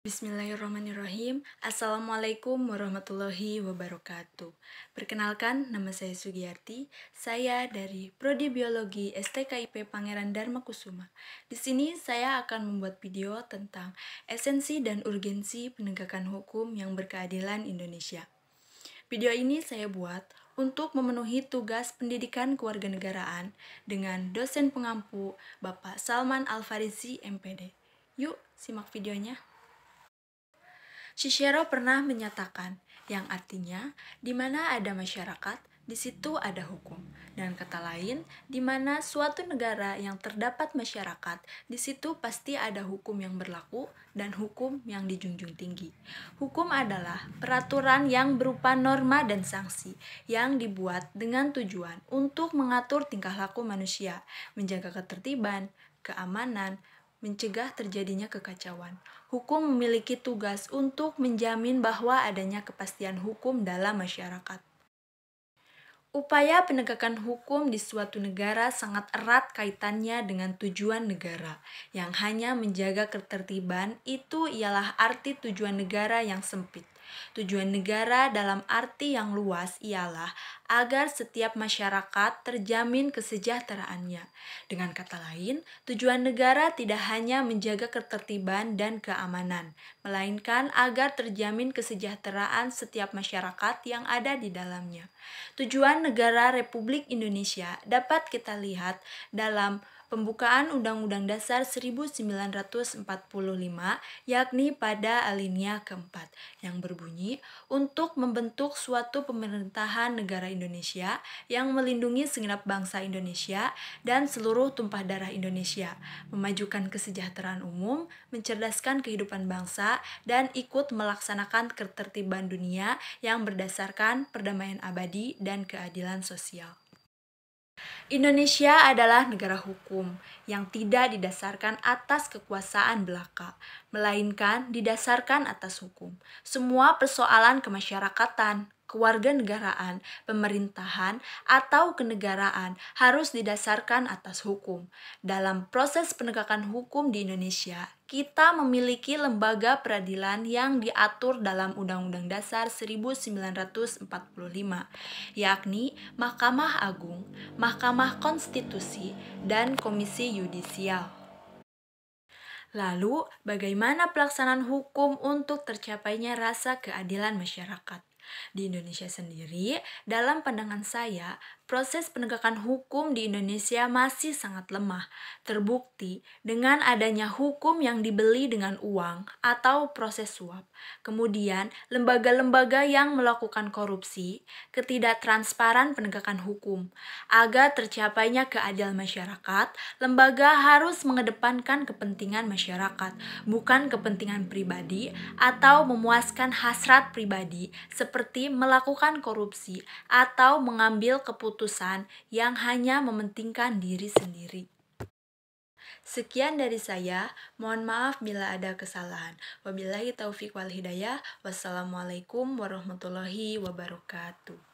Bismillahirrahmanirrahim. Assalamualaikum warahmatullahi wabarakatuh. Perkenalkan, nama saya Sugiyarti. Saya dari Prodi Biologi STKIP Pangeran Darmakusuma. Di sini saya akan membuat video tentang esensi dan urgensi penegakan hukum yang berkeadilan Indonesia. Video ini saya buat untuk memenuhi tugas pendidikan kewarganegaraan dengan dosen pengampu Bapak Salman Al-Farizi, MPD. Yuk, simak videonya. Cicero pernah menyatakan, yang artinya, di mana ada masyarakat, di situ ada hukum. Dan kata lain, di mana suatu negara yang terdapat masyarakat, di situ pasti ada hukum yang berlaku dan hukum yang dijunjung tinggi. Hukum adalah peraturan yang berupa norma dan sanksi yang dibuat dengan tujuan untuk mengatur tingkah laku manusia, menjaga ketertiban, keamanan, mencegah terjadinya kekacauan. Hukum memiliki tugas untuk menjamin bahwa adanya kepastian hukum dalam masyarakat. Upaya penegakan hukum di suatu negara sangat erat kaitannya dengan tujuan negara. Yang hanya menjaga ketertiban itu ialah arti tujuan negara yang sempit. Tujuan negara dalam arti yang luas ialah agar setiap masyarakat terjamin kesejahteraannya. Dengan kata lain, tujuan negara tidak hanya menjaga ketertiban dan keamanan, melainkan agar terjamin kesejahteraan setiap masyarakat yang ada di dalamnya. Tujuan negara Republik Indonesia dapat kita lihat dalam pembukaan Undang-Undang Dasar 1945, yakni pada alinea keempat, yang berbunyi untuk membentuk suatu pemerintahan negara Indonesia yang melindungi segenap bangsa Indonesia dan seluruh tumpah darah Indonesia, memajukan kesejahteraan umum, mencerdaskan kehidupan bangsa, dan ikut melaksanakan ketertiban dunia yang berdasarkan perdamaian abadi dan keadilan sosial. Indonesia adalah negara hukum yang tidak didasarkan atas kekuasaan belaka, melainkan didasarkan atas hukum. Semua persoalan kemasyarakatan, kewarganegaraan, pemerintahan, atau kenegaraan harus didasarkan atas hukum. Dalam proses penegakan hukum di Indonesia, kita memiliki lembaga peradilan yang diatur dalam Undang-Undang Dasar 1945, yakni Mahkamah Agung, Mahkamah Konstitusi, dan Komisi Yudisial. Lalu, bagaimana pelaksanaan hukum untuk tercapainya rasa keadilan masyarakat? Di Indonesia sendiri, dalam pandangan saya, proses penegakan hukum di Indonesia masih sangat lemah, terbukti dengan adanya hukum yang dibeli dengan uang atau proses suap. Kemudian, lembaga-lembaga yang melakukan korupsi, ketidaktransparan penegakan hukum. Agar tercapainya keadilan masyarakat, lembaga harus mengedepankan kepentingan masyarakat, bukan kepentingan pribadi atau memuaskan hasrat pribadi seperti melakukan korupsi atau mengambil keputusan yang hanya mementingkan diri sendiri. Sekian dari saya, mohon maaf bila ada kesalahan. Wabillahi taufiq wal hidayah. Wassalamualaikum warahmatullahi wabarakatuh.